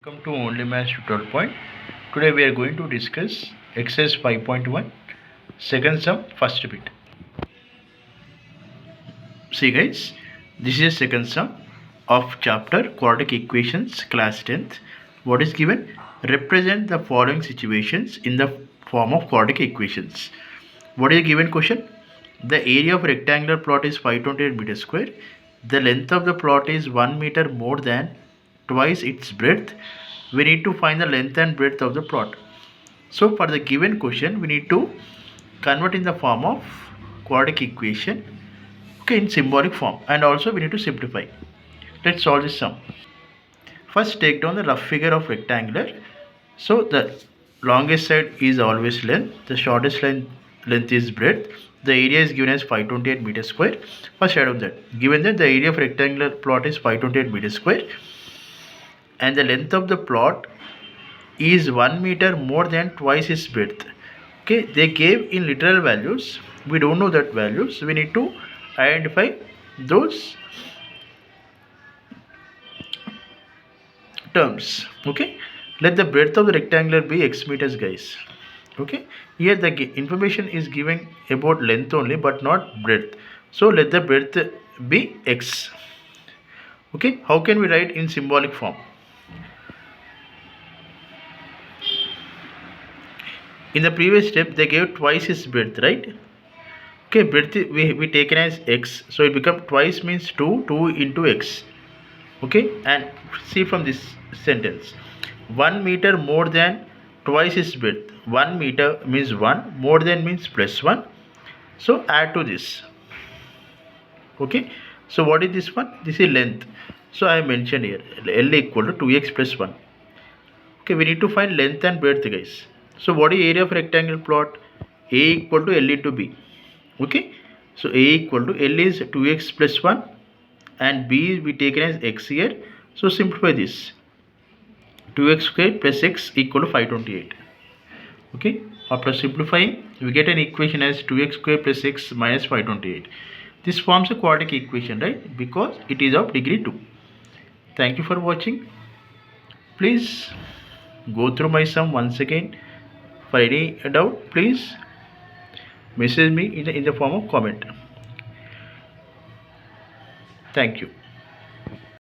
Welcome to Only Maths Tutorial Point. Today we are going to discuss exercise 5.1 second sum first bit. See guys, this is a second sum of chapter quadratic equations class 10th. What is given? Represent the following situations in the form of quadratic equations. What is the given question? The area of rectangular plot is 528 meters square. The length of the plot is 1 meter more than twice its breadth. We need to find the length and breadth of the plot. So for the given question, we need to convert in the form of quadratic equation, okay, in symbolic form, and also we need to simplify. Let's solve this sum. First, take down the rough figure of rectangular. So the longest side is always length, the shortest length is breadth. The area is given as 528 meters square. First, add up that. Given that the area of rectangular plot is 528 meters square, and the length of the plot is 1 meter more than twice its breadth. Okay, they gave in literal values. We don't know that values. We need to identify those terms. Okay, let the breadth of the rectangular be x meters, guys. Okay, here the information is given about length only but not breadth. So let the breadth be x. Okay, how can we write in symbolic form? In the previous step they gave twice its breadth, right? Okay, breadth we taken as x, so it become twice means 2 into x. Okay, and see from this sentence, 1 meter more than twice its breadth. 1 meter means 1, more than means plus 1, so add to this. Okay, so what is this one? This is length, so I mentioned here L equal to 2x plus 1. Okay, we need to find length and breadth, guys. So what is area of rectangle plot? A equal to L into B. Okay, so A equal to L is 2x plus 1 and B we taken as x here. So simplify this. 2x square plus x equal to 528. Okay, after simplifying we get an equation as 2x square plus x minus 528. This forms a quadratic equation, right? Because it is of degree 2. Thank you for watching. Please go through my sum once again. For any doubt, please message me in the form of comment. Thank you.